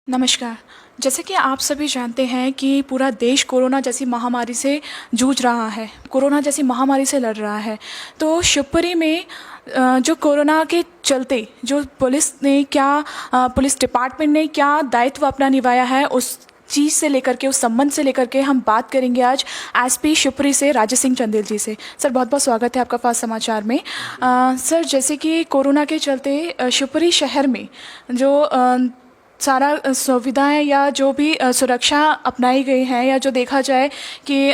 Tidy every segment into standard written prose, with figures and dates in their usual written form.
नमस्कार। जैसे कि आप सभी जानते हैं कि पूरा देश कोरोना जैसी महामारी से जूझ रहा है, कोरोना जैसी महामारी से लड़ रहा है। तो शिवपुरी में जो कोरोना के चलते जो पुलिस डिपार्टमेंट ने क्या दायित्व अपना निभाया है, उस चीज़ से लेकर के, उस संबंध से लेकर के हम बात करेंगे आज एसपी शिवपुरी से राजेश सिंह चंदेल जी से। सर, बहुत बहुत स्वागत है आपका फास्ट समाचार में। सर, जैसे कि कोरोना के चलते शिवपुरी शहर में जो सारा सुविधाएं या जो भी सुरक्षा अपनाई गई है, या जो देखा जाए कि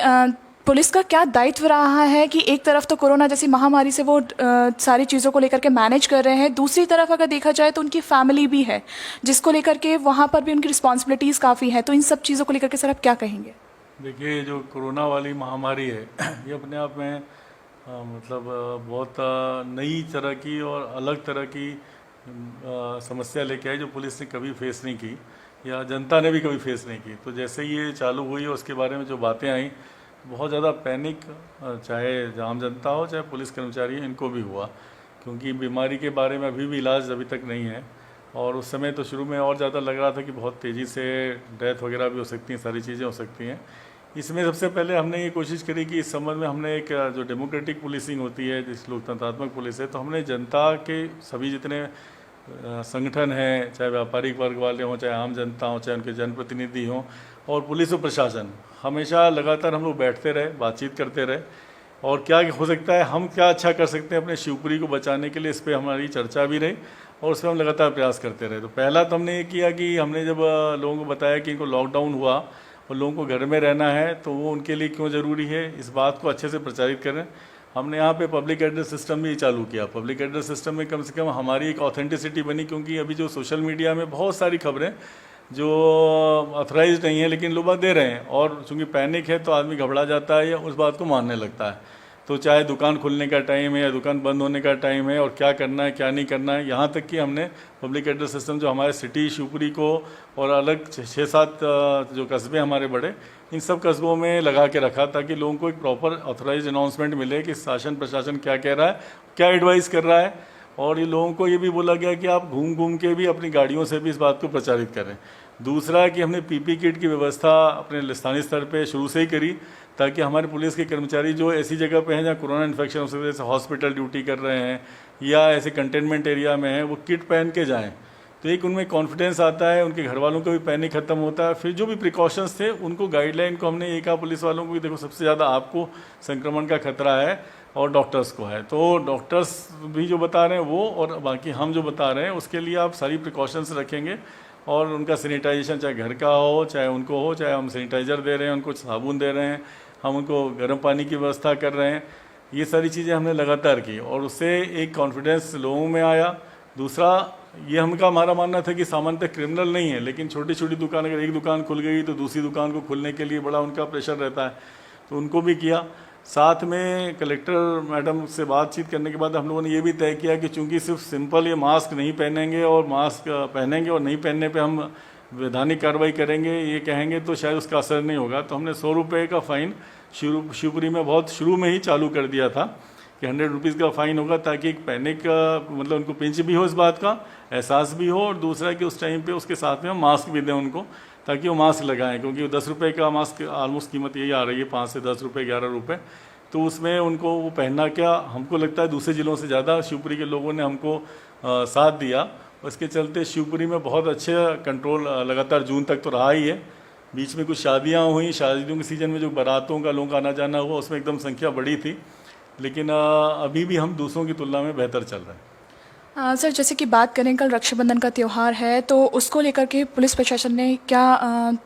पुलिस का क्या दायित्व रहा है कि एक तरफ तो कोरोना जैसी महामारी से वो सारी चीज़ों को लेकर के मैनेज कर रहे हैं, दूसरी तरफ अगर देखा जाए तो उनकी फैमिली भी है जिसको लेकर के वहाँ पर भी उनकी रिस्पॉन्सिबिलिटीज़ काफ़ी है। तो इन सब चीज़ों को लेकर के सर आप क्या कहेंगे? देखिए, जो कोरोना वाली महामारी है ये अपने आप में बहुत नई तरह की और अलग तरह की समस्या लेके आई, जो पुलिस ने कभी फेस नहीं की या जनता ने भी कभी फेस नहीं की। तो जैसे ही ये चालू हुई और उसके बारे में जो बातें आई, बहुत ज़्यादा पैनिक चाहे आम जनता हो चाहे पुलिस कर्मचारी हो, इनको भी हुआ, क्योंकि बीमारी के बारे में अभी भी इलाज अभी तक नहीं है। और उस समय तो शुरू में और ज़्यादा लग रहा था कि बहुत तेज़ी से डेथ वगैरह भी हो सकती हैं, सारी चीज़ें हो सकती हैं। इसमें सबसे पहले हमने ये कोशिश करी कि इस संबंध में हमने एक जो डेमोक्रेटिक पुलिसिंग होती है, जिस लोकतंत्रात्मक पुलिस है, तो हमने जनता के सभी जितने संगठन हैं, चाहे व्यापारिक वर्ग वाले हों, चाहे आम जनता हो, चाहे उनके जनप्रतिनिधि हों, और पुलिस और प्रशासन, हमेशा लगातार हम लोग बैठते रहे, बातचीत करते रहे और क्या हो सकता है, हम क्या अच्छा कर सकते हैं अपने शिवपुरी को बचाने के लिए, इस पर हमारी चर्चा भी रही और उस पर हम लगातार प्रयास करते रहे। तो पहला तो हमने ये किया कि हमने जब लोगों को बताया कि इनको लॉकडाउन हुआ और लोगों को घर में रहना है, तो वो उनके लिए क्यों ज़रूरी है, इस बात को अच्छे से प्रचारित करें। हमने यहाँ पे पब्लिक एड्रेस सिस्टम भी चालू किया। पब्लिक एड्रेस सिस्टम में कम से कम हमारी एक ऑथेंटिसिटी बनी, क्योंकि अभी जो सोशल मीडिया में बहुत सारी खबरें जो ऑथराइज नहीं है लेकिन लोग दे रहे हैं, और चूँकि पैनिक है तो आदमी घबरा जाता है या उस बात को मानने लगता है। तो चाहे दुकान खुलने का टाइम है या दुकान बंद होने का टाइम है, और क्या करना है क्या नहीं करना है, यहाँ तक कि हमने पब्लिक एड्रेस सिस्टम जो हमारे सिटी शिवपुरी को और अलग 6-7 जो कस्बे हमारे बड़े, इन सब कस्बों में लगा के रखा, ताकि लोगों को एक प्रॉपर ऑथराइज अनाउंसमेंट मिले कि शासन प्रशासन क्या कह रहा है, क्या एडवाइस कर रहा है। और ये लोगों को ये भी बोला गया कि आप घूम घूम के भी अपनी गाड़ियों से भी इस बात को प्रचारित करें। दूसरा कि हमने पीपी किट की व्यवस्था अपने स्थानीय स्तर पे शुरू से ही करी, ताकि हमारे पुलिस के कर्मचारी जो ऐसी जगह पे हैं जहाँ कोरोना इन्फेक्शन हो सकता है, जैसे हॉस्पिटल ड्यूटी कर रहे हैं या ऐसे कंटेनमेंट एरिया में हैं, वो किट पहन के जाएं। तो एक उनमें कॉन्फिडेंस आता है, उनके घर वालों का भी पैनिक खत्म होता है। फिर जो भी प्रिकॉशंस थे उनको गाइडलाइन को हमने ये कहा पुलिस वालों को कि देखो, सबसे ज़्यादा आपको संक्रमण का खतरा है और डॉक्टर्स को है। तो डॉक्टर्स भी जो बता रहे हैं वो, और बाकी हम जो बता रहे हैं उसके लिए आप सारी प्रिकॉशंस रखेंगे, और उनका सैनिटाइजेशन चाहे घर का हो चाहे उनको हो, चाहे हम सैनिटाइज़र दे रहे हैं, उनको साबुन दे रहे हैं, हम उनको गर्म पानी की व्यवस्था कर रहे हैं। ये सारी चीज़ें हमने लगातार की और उससे एक कॉन्फिडेंस लोगों में आया। दूसरा ये हमारा मानना था कि सामान्यतः क्रिमिनल नहीं है, लेकिन छोटी छोटी दुकान, अगर एक दुकान खुल गई तो दूसरी दुकान को खुलने के लिए बड़ा उनका प्रेशर रहता है, तो उनको भी किया। साथ में कलेक्टर मैडम से बातचीत करने के बाद हम लोगों ने ये भी तय किया कि चूंकि सिर्फ सिंपल ये मास्क नहीं पहनेंगे और मास्क पहनेंगे और नहीं पहनने पे हम वैधानिक कार्रवाई करेंगे, ये कहेंगे तो शायद उसका असर नहीं होगा। तो हमने 100 रुपये का फ़ाइन शिवपुरी में बहुत शुरू में ही चालू कर दिया था कि 100 रुपीज़ का फ़ाइन होगा, ताकि एक पैनिक मतलब उनको पिंच भी हो, इस बात का एहसास भी हो, और दूसरा कि उस टाइम पे उसके साथ में हम मास्क भी दें उनको, ताकि वो मास्क लगाएं, क्योंकि 10 रुपये का मास्क ऑलमोस्ट कीमत यही आ रही है, 5 से 10 रुपये, 11 रुपये। तो उसमें उनको वो पहनना, क्या हमको लगता है दूसरे ज़िलों से ज़्यादा शिवपुरी के लोगों ने हमको साथ दिया। उसके चलते शिवपुरी में बहुत अच्छे कंट्रोल लगातार जून तक तो रहा ही है। बीच में कुछ शादियाँ हुई, शादियों के सीज़न में जो बारातों का लोगों का आना जाना हुआ, उसमें एकदम संख्या बड़ी थी, लेकिन अभी भी हम दूसरों की तुलना में बेहतर चल रहे हैं। सर, जैसे कि बात करें, कल रक्षाबंधन का त्यौहार है, तो उसको लेकर के पुलिस प्रशासन ने क्या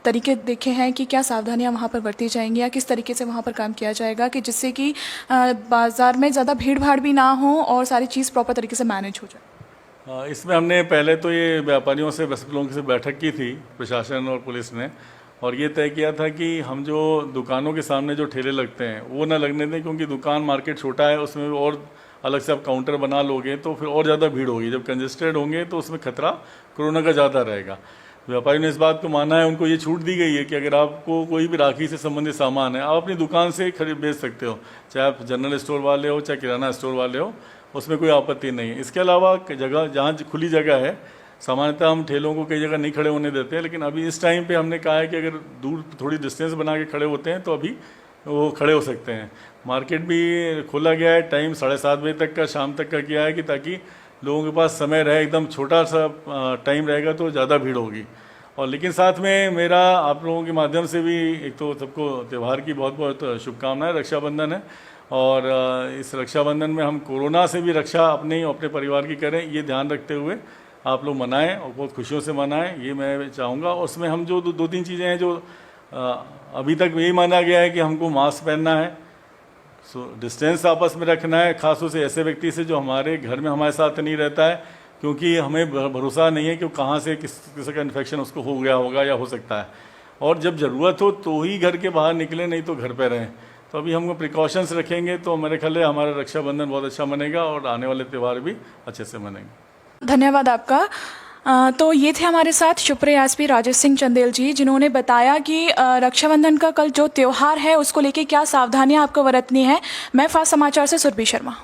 तरीके देखे हैं कि क्या सावधानियां वहां पर बरती जाएंगी, या किस तरीके से वहां पर काम किया जाएगा कि जिससे कि बाज़ार में ज़्यादा भीड़ भाड़ भी ना हो और सारी चीज़ प्रॉपर तरीके से मैनेज हो जाए? इसमें हमने पहले तो ये व्यापारियों से, बस लोगों से बैठक की थी प्रशासन और पुलिस ने, और ये तय किया था कि हम जो दुकानों के सामने जो ठेले लगते हैं वो ना लगने दें, क्योंकि दुकान मार्केट छोटा है, उसमें और अलग से आप काउंटर बना लोगे तो फिर और ज़्यादा भीड़ होगी। जब कंजेस्टेड होंगे तो उसमें खतरा कोरोना का ज़्यादा रहेगा। व्यापारियों ने इस बात को माना है, उनको ये छूट दी गई है कि अगर आपको कोई भी राखी से संबंधित सामान है, आप अपनी दुकान से खरीद बेच सकते हो, चाहे आप जनरल स्टोर वाले हो चाहे किराना स्टोर वाले हो, उसमें कोई आपत्ति नहीं है। इसके अलावा जगह जहाँ खुली जगह है, सामान्यतः हम ठेलों को कई जगह नहीं खड़े होने देते हैं, लेकिन अभी इस टाइम पे हमने कहा है कि अगर दूर थोड़ी डिस्टेंस बना के खड़े होते हैं तो अभी वो खड़े हो सकते हैं। मार्केट भी खोला गया है, टाइम 7:30 बजे तक का शाम तक का किया है कि ताकि लोगों के पास समय रहे, एकदम छोटा सा टाइम रहेगा तो ज़्यादा भीड़ होगी। और लेकिन साथ में मेरा आप लोगों के माध्यम से भी एक तो सबको त्यौहार की बहुत बहुत शुभकामनाएं। रक्षाबंधन है और इस रक्षाबंधन में हम कोरोना से भी रक्षा अपने और अपने परिवार की करें, ये ध्यान रखते हुए आप लोग मनाएं और बहुत खुशियों से मनाएं, ये मैं चाहूँगा। उसमें हम जो दो तीन चीज़ें हैं जो अभी तक यही माना गया है कि हमको मास्क पहनना है, डिस्टेंस आपस में रखना है, खासतौर से ऐसे व्यक्ति से जो हमारे घर में हमारे साथ नहीं रहता है, क्योंकि हमें भरोसा नहीं है कि कहाँ से किसी का इन्फेक्शन उसको हो गया होगा या हो सकता है। और जब ज़रूरत हो तो ही घर के बाहर निकलें, नहीं तो घर पे रहें। तो अभी हम प्रिकॉशंस रखेंगे तो मेरे ख्याल है हमारा रक्षाबंधन बहुत अच्छा बनेगा और आने वाले त्यौहार भी अच्छे से मनेंगे। धन्यवाद आपका। तो ये थे हमारे साथ शिवपुरी एसपी राजेश सिंह चंदेल जी, जिन्होंने बताया कि रक्षाबंधन का कल जो त्यौहार है उसको लेके क्या सावधानियां आपको बरतनी है। मैं फास्ट समाचार से सुरभि शर्मा।